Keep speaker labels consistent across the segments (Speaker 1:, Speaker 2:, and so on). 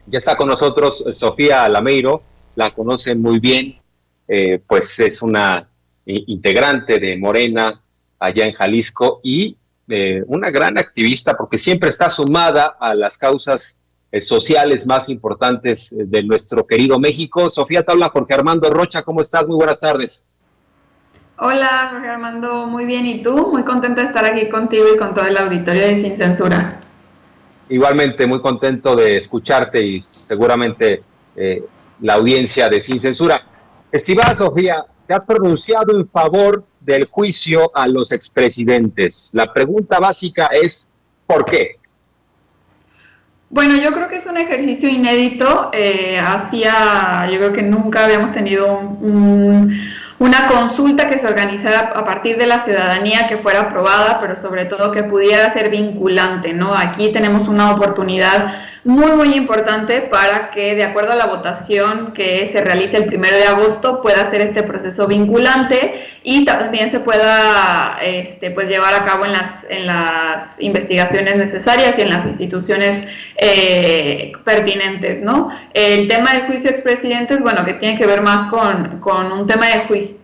Speaker 1: Ya está con nosotros Sofía Lameiro, la conocen muy bien, pues es una integrante de Morena allá en Jalisco y una gran activista porque siempre está sumada a las causas sociales más importantes de nuestro querido México. Sofía, te habla Jorge Armando Rocha, ¿cómo estás? Muy buenas tardes.
Speaker 2: Hola, Jorge Armando, muy bien. ¿Y tú? Muy contenta de estar aquí contigo y con todo el auditorio de Sin Censura.
Speaker 1: Igualmente muy contento de escucharte y seguramente la audiencia de Sin Censura. Estimada Sofía, te has pronunciado en favor del juicio a los expresidentes. La pregunta básica es, ¿por qué?
Speaker 2: Bueno, yo creo que es un ejercicio inédito. Yo creo que nunca habíamos tenido una consulta que se organizara a partir de la ciudadanía, que fuera aprobada, pero sobre todo que pudiera ser vinculante, ¿no? Aquí tenemos una oportunidad muy importante para que, de acuerdo a la votación que se realice el 1 de agosto, pueda ser este proceso vinculante y también se pueda pues llevar a cabo en las investigaciones necesarias y en las instituciones pertinentes, ¿no? El tema del juicio de expresidentes, bueno, que tiene que ver más con un tema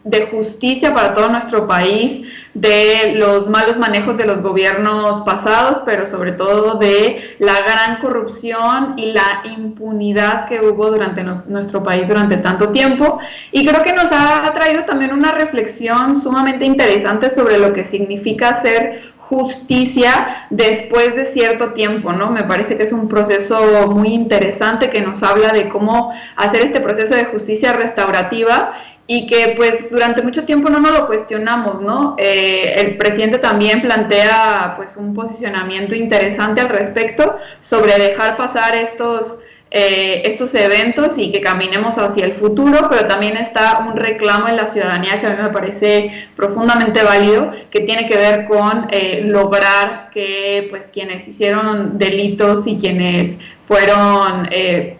Speaker 2: de justicia para todo nuestro país, de los malos manejos de los gobiernos pasados, pero sobre todo de la gran corrupción y la impunidad que hubo durante nuestro país durante tanto tiempo. Y creo que nos ha traído también una reflexión sumamente interesante sobre lo que significa ser justicia después de cierto tiempo, ¿no? Me parece que es un proceso muy interesante que nos habla de cómo hacer este proceso de justicia restaurativa y que pues durante mucho tiempo no nos lo cuestionamos, ¿no? El presidente también plantea pues un posicionamiento interesante al respecto sobre dejar pasar estos eventos y que caminemos hacia el futuro, pero también está un reclamo en la ciudadanía que a mí me parece profundamente válido, que tiene que ver con lograr que pues quienes hicieron delitos y quienes fueron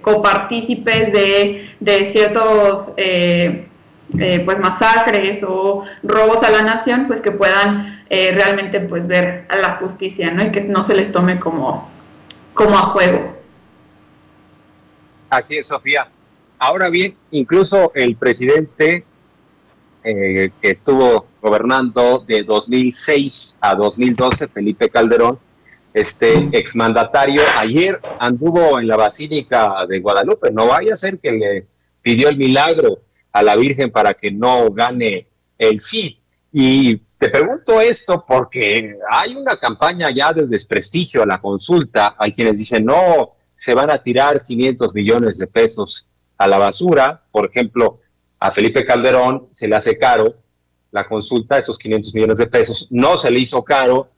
Speaker 2: copartícipes de ciertos pues masacres o robos a la nación, pues que puedan realmente pues ver a la justicia, ¿no? Y que no se les tome como a juego.
Speaker 1: Así es, Sofía. Ahora bien, incluso el presidente que estuvo gobernando de 2006 a 2012, Felipe Calderón, este exmandatario, ayer anduvo en la Basílica de Guadalupe. No vaya a ser que le pidió el milagro a la Virgen para que no gane el sí. Y te pregunto esto porque hay una campaña ya de desprestigio a la consulta. Hay quienes dicen, no, se van a tirar 500 millones de pesos a la basura. Por ejemplo, a Felipe Calderón se le hace caro la consulta, esos 500 millones de pesos. No se le hizo caro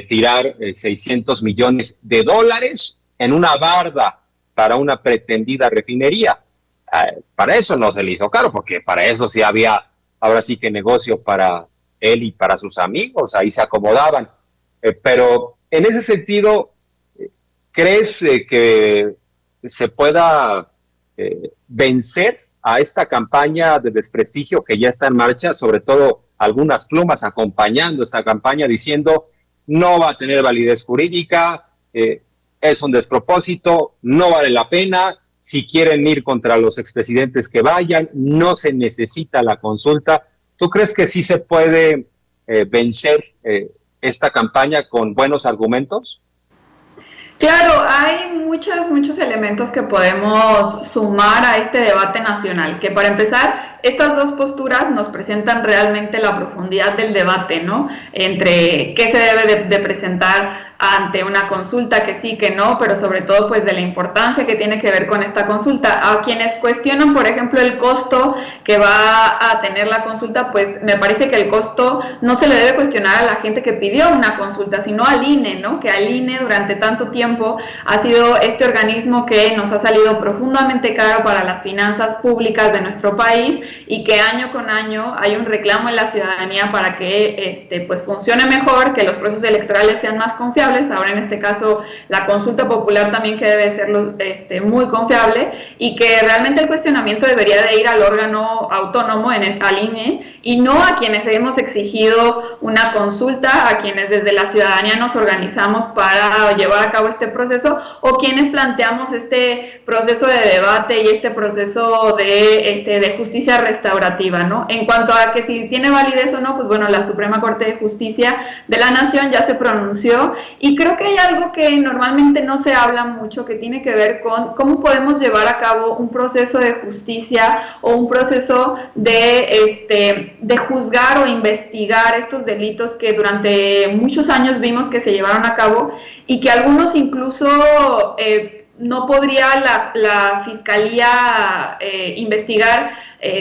Speaker 1: tirar 600 millones de dólares en una barda para una pretendida refinería. Para eso no se le hizo caro, porque para eso sí había, ahora sí que negocio para él y para sus amigos, ahí se acomodaban. Pero en ese sentido, ¿crees que se pueda vencer a esta campaña de desprestigio que ya está en marcha, sobre todo algunas plumas acompañando esta campaña diciendo no va a tener validez jurídica, es un despropósito, no vale la pena, si quieren ir contra los expresidentes que vayan, no se necesita la consulta? ¿Tú crees que sí se puede vencer esta campaña con buenos argumentos?
Speaker 2: Claro, hay muchos elementos que podemos sumar a este debate nacional, que para empezar, estas dos posturas nos presentan realmente la profundidad del debate, ¿no? Entre qué se debe de presentar ante una consulta, que sí, que no, pero sobre todo pues de la importancia que tiene que ver con esta consulta. A quienes cuestionan, por ejemplo, el costo que va a tener la consulta, pues me parece que el costo no se le debe cuestionar a la gente que pidió una consulta, sino al INE, ¿no? Que al INE durante tanto tiempo ha sido este organismo que nos ha salido profundamente caro para las finanzas públicas de nuestro país y que año con año hay un reclamo en la ciudadanía para que pues funcione mejor, que los procesos electorales sean más confiables confiables, ahora en este caso la consulta popular también que debe ser muy confiable, y que realmente el cuestionamiento debería de ir al órgano autónomo, al INE, y no a quienes hemos exigido una consulta, a quienes desde la ciudadanía nos organizamos para llevar a cabo este proceso, o quienes planteamos este proceso de debate y este proceso de justicia restaurativa, ¿no? En cuanto a que si tiene validez o no, pues bueno, la Suprema Corte de Justicia de la Nación ya se pronunció, y creo que hay algo que normalmente no se habla mucho, que tiene que ver con cómo podemos llevar a cabo un proceso de justicia o un proceso de juzgar o investigar estos delitos que durante muchos años vimos que se llevaron a cabo, y que algunos incluso no podría la fiscalía investigar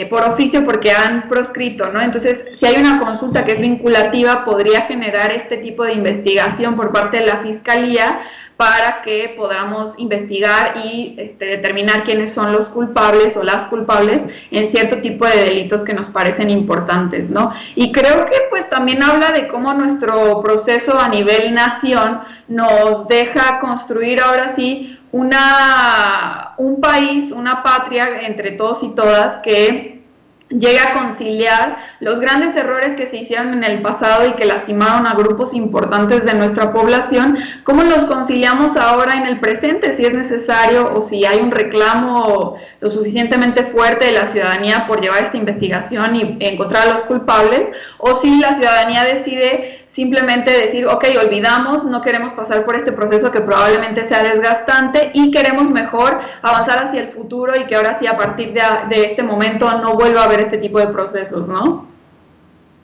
Speaker 2: por oficio porque han proscrito, ¿no? Entonces, si hay una consulta que es vinculativa, podría generar este tipo de investigación por parte de la fiscalía para que podamos investigar y determinar quiénes son los culpables o las culpables en cierto tipo de delitos que nos parecen importantes, ¿no? Y creo que pues también habla de cómo nuestro proceso a nivel nación nos deja construir ahora sí un país, una patria entre todos y todas que llegue a conciliar los grandes errores que se hicieron en el pasado y que lastimaron a grupos importantes de nuestra población. ¿Cómo los conciliamos ahora en el presente, si es necesario, o si hay un reclamo lo suficientemente fuerte de la ciudadanía por llevar esta investigación y encontrar a los culpables, o si la ciudadanía decide simplemente decir, ok, olvidamos, no queremos pasar por este proceso que probablemente sea desgastante y queremos mejor avanzar hacia el futuro, y que ahora sí, a partir de este momento, no vuelva a haber este tipo de procesos, ¿no?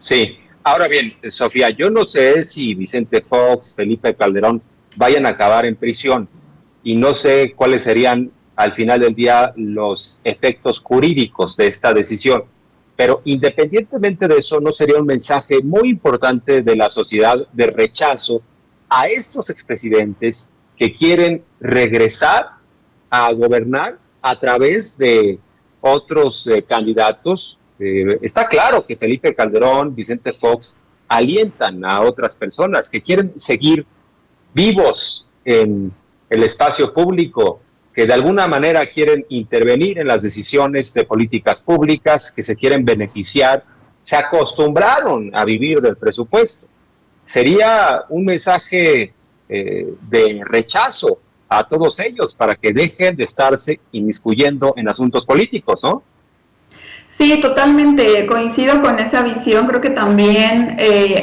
Speaker 1: Sí. Ahora bien, Sofía, yo no sé si Vicente Fox, Felipe Calderón vayan a acabar en prisión, y no sé cuáles serían al final del día los efectos jurídicos de esta decisión. Pero independientemente de eso, ¿no sería un mensaje muy importante de la sociedad de rechazo a estos expresidentes que quieren regresar a gobernar a través de otros candidatos? Está claro que Felipe Calderón, Vicente Fox alientan a otras personas que quieren seguir vivos en el espacio público, que de alguna manera quieren intervenir en las decisiones de políticas públicas, que se quieren beneficiar, se acostumbraron a vivir del presupuesto. Sería un mensaje de rechazo a todos ellos para que dejen de estarse inmiscuyendo en asuntos políticos, ¿no?
Speaker 2: Sí, totalmente, coincido con esa visión. Creo que también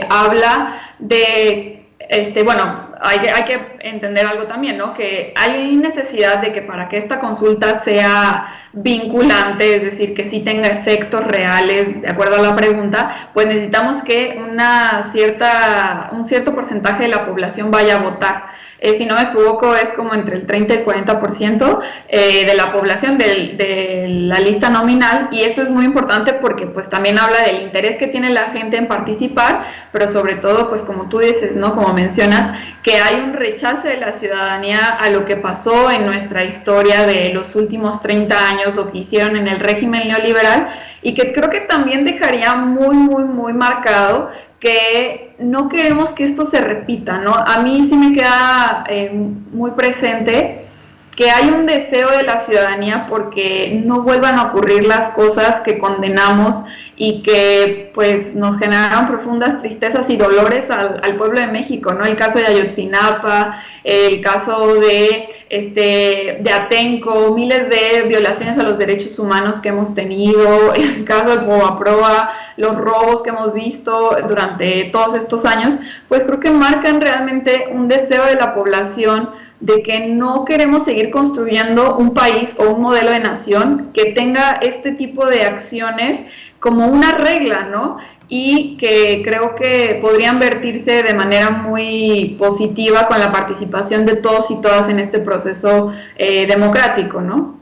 Speaker 2: habla de, hay que entender algo también, ¿no? Que hay necesidad de que para que esta consulta sea vinculante, es decir, que sí tenga efectos reales, de acuerdo a la pregunta, pues necesitamos que un cierto porcentaje de la población vaya a votar. Si no me equivoco, es como entre el 30 y el 40% de la población de la lista nominal, y esto es muy importante porque pues también habla del interés que tiene la gente en participar, pero sobre todo, pues como tú dices, ¿no? Como mencionas, que hay un rechazo de la ciudadanía a lo que pasó en nuestra historia de los últimos 30 años, lo que hicieron en el régimen neoliberal, y que creo que también dejaría muy, muy, muy marcado que no queremos que esto se repita, ¿no? A mí sí me queda muy presente que hay un deseo de la ciudadanía porque no vuelvan a ocurrir las cosas que condenamos y que pues nos generaron profundas tristezas y dolores al pueblo de México, ¿no? El caso de Ayotzinapa, el caso de Atenco, miles de violaciones a los derechos humanos que hemos tenido, el caso de Pobaproa, los robos que hemos visto durante todos estos años, pues creo que marcan realmente un deseo de la población de que no queremos seguir construyendo un país o un modelo de nación que tenga este tipo de acciones como una regla, ¿no? Y que creo que podrían vertirse de manera muy positiva con la participación de todos y todas en este proceso democrático, ¿no?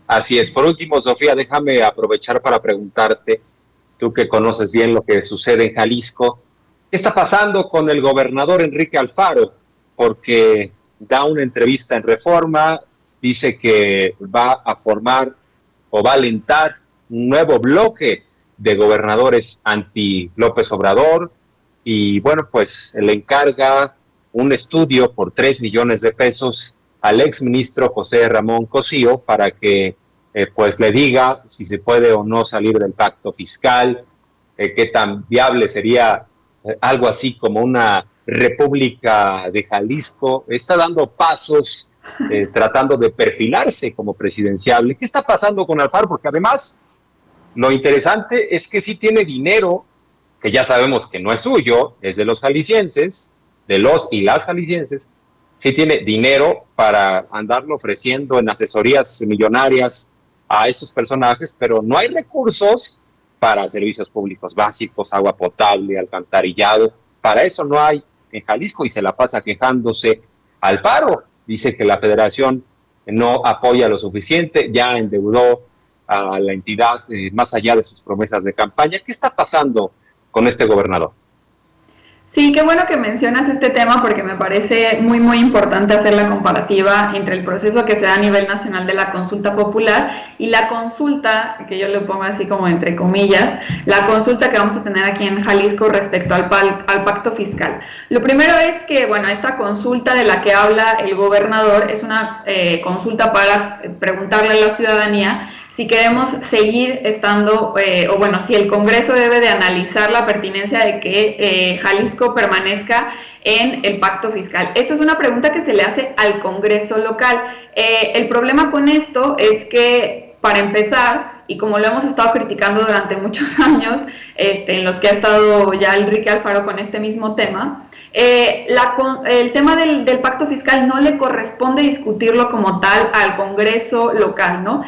Speaker 1: Así es. Por último, Sofía, déjame aprovechar para preguntarte, tú que conoces bien lo que sucede en Jalisco, ¿qué está pasando con el gobernador Enrique Alfaro? Porque da una entrevista en Reforma, dice que va a formar o va a alentar un nuevo bloque de gobernadores anti López Obrador, y bueno, pues le encarga un estudio por 3 millones de pesos al exministro José Ramón Cosío para que pues le diga si se puede o no salir del pacto fiscal, qué tan viable sería algo así como una República de Jalisco. Está dando pasos, tratando de perfilarse como presidenciable. ¿Qué está pasando con Alfaro? Porque además lo interesante es que sí tiene dinero, que ya sabemos que no es suyo, es de los jaliscienses, de los y las jaliscienses, sí tiene dinero para andarlo ofreciendo en asesorías millonarias a estos personajes, pero no hay recursos para servicios públicos básicos, agua potable, alcantarillado. Para eso no hay en Jalisco y se la pasa quejándose Alfaro. Dice que la federación no apoya lo suficiente, ya endeudó a la entidad más allá de sus promesas de campaña. ¿Qué está pasando con este gobernador?
Speaker 2: Sí, qué bueno que mencionas este tema porque me parece muy, muy importante hacer la comparativa entre el proceso que se da a nivel nacional de la consulta popular y la consulta, que yo le pongo así como entre comillas, la consulta que vamos a tener aquí en Jalisco respecto al pacto fiscal. Lo primero es que, bueno, esta consulta de la que habla el gobernador es una consulta para preguntarle a la ciudadanía si queremos seguir estando, o bueno, si el Congreso debe de analizar la pertinencia de que Jalisco permanezca en el pacto fiscal. Esto es una pregunta que se le hace al Congreso local. El problema con esto es que, para empezar, y como lo hemos estado criticando durante muchos años, en los que ha estado ya Enrique Alfaro con este mismo tema, el tema del pacto fiscal no le corresponde discutirlo como tal al Congreso local, ¿no?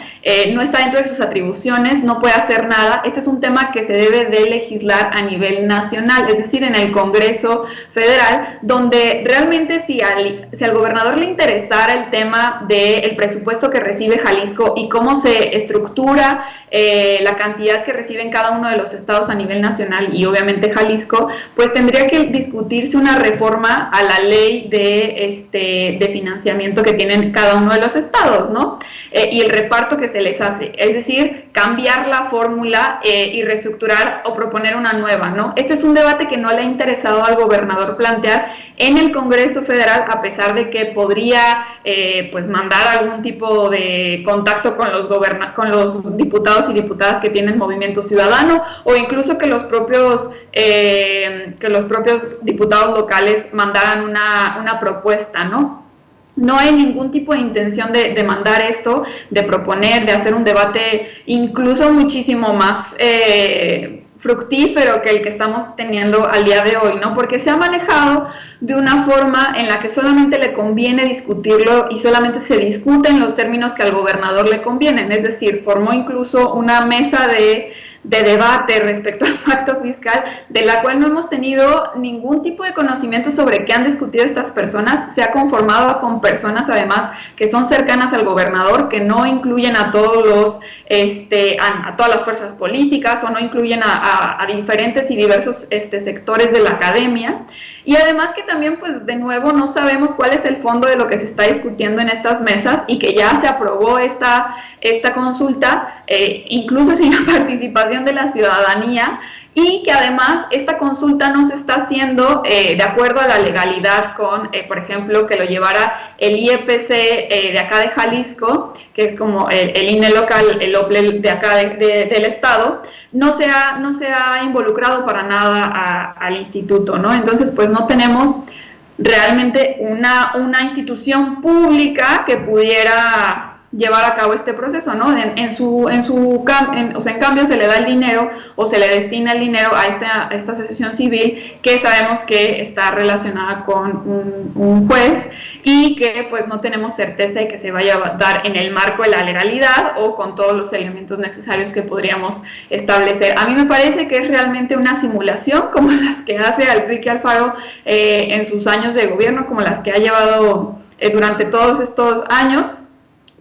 Speaker 2: No está dentro de sus atribuciones, no puede hacer nada. Este es un tema que se debe de legislar a nivel nacional, es decir, en el Congreso federal, donde realmente si al gobernador le interesara el tema del presupuesto que recibe Jalisco y cómo se estructura la cantidad que reciben cada uno de los estados a nivel nacional y obviamente Jalisco, pues tendría que discutirse una reforma a la ley de financiamiento que tienen cada uno de los estados, ¿no? Y el reparto que se les hace, es decir, cambiar la fórmula y reestructurar o proponer una nueva, ¿no? Este es un debate que no le ha interesado al gobernador plantear en el Congreso Federal, a pesar de que podría pues mandar algún tipo de contacto con los diputados y diputadas que tienen Movimiento Ciudadano, o incluso que los propios diputados locales mandaran una propuesta, ¿no? No hay ningún tipo de intención de mandar esto, de proponer, de hacer un debate incluso muchísimo más fructífero que el que estamos teniendo al día de hoy, ¿no? Porque se ha manejado de una forma en la que solamente le conviene discutirlo y solamente se discuten los términos que al gobernador le convienen, es decir, formó incluso una mesa de debate respecto al pacto fiscal, de la cual no hemos tenido ningún tipo de conocimiento sobre qué han discutido estas personas. Se ha conformado con personas además que son cercanas al gobernador, que no incluyen a todos a todas las fuerzas políticas, o no incluyen a diferentes y diversos sectores de la academia. Y además que también, pues de nuevo, no sabemos cuál es el fondo de lo que se está discutiendo en estas mesas, y que ya se aprobó esta consulta, incluso sin la participación de la ciudadanía, y que además esta consulta no se está haciendo de acuerdo a la legalidad con, por ejemplo, que lo llevara el IEPC de acá de Jalisco, que es como el INE local, el OPLE de acá del estado, no se ha involucrado para nada al instituto, ¿no? Entonces, pues no tenemos realmente una institución pública que pudiera llevar a cabo este proceso, ¿no? En cambio se le da el dinero, o se le destina el dinero a esta asociación civil, que sabemos que está relacionada con un juez, y que pues no tenemos certeza de que se vaya a dar en el marco de la legalidad o con todos los elementos necesarios que podríamos establecer. A mí me parece que es realmente una simulación, como las que hace Enrique Alfaro en sus años de gobierno, como las que ha llevado durante todos estos años,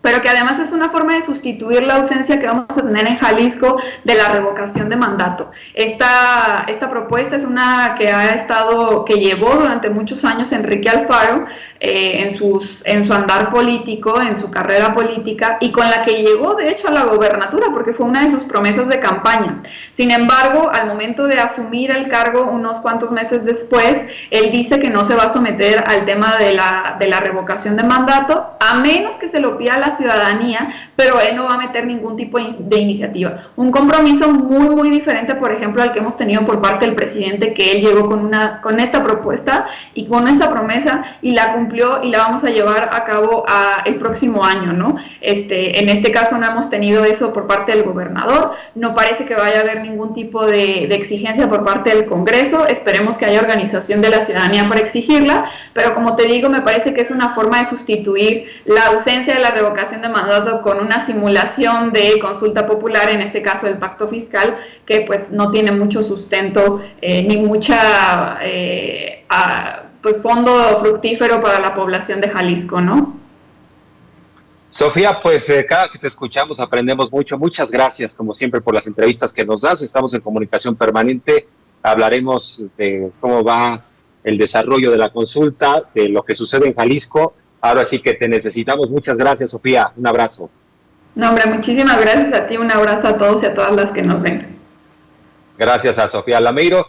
Speaker 2: pero que además es una forma de sustituir la ausencia que vamos a tener en Jalisco de la revocación de mandato. Esta propuesta es una que llevó durante muchos años Enrique Alfaro en su andar político, en su carrera política, y con la que llegó de hecho a la gobernatura, porque fue una de sus promesas de campaña. Sin embargo, al momento de asumir el cargo, unos cuantos meses después, él dice que no se va a someter al tema de la revocación de mandato, a menos que se lo pida a la ciudadanía, pero él no va a meter ningún tipo de iniciativa. Un compromiso muy, muy diferente, por ejemplo, al que hemos tenido por parte del presidente, que él llegó con esta propuesta y con esta promesa y la cumplió y la vamos a llevar a cabo el próximo año, ¿no? En este caso no hemos tenido eso por parte del gobernador, no parece que vaya a haber ningún tipo de exigencia por parte del Congreso, esperemos que haya organización de la ciudadanía para exigirla, pero como te digo, me parece que es una forma de sustituir la ausencia de la revocación de mandato con una simulación de consulta popular, en este caso el pacto fiscal, que pues no tiene mucho sustento ni mucha pues fondo fructífero para la población de Jalisco, ¿no?
Speaker 1: Sofía, pues cada que te escuchamos aprendemos mucho. Muchas gracias, como siempre, por las entrevistas que nos das. Estamos en comunicación permanente. Hablaremos de cómo va el desarrollo de la consulta, de lo que sucede en Jalisco. Ahora sí que te necesitamos. Muchas gracias, Sofía. Un abrazo.
Speaker 2: No, hombre, muchísimas gracias a ti. Un abrazo a todos y a todas las que nos ven.
Speaker 1: Gracias a Sofía Lameiro.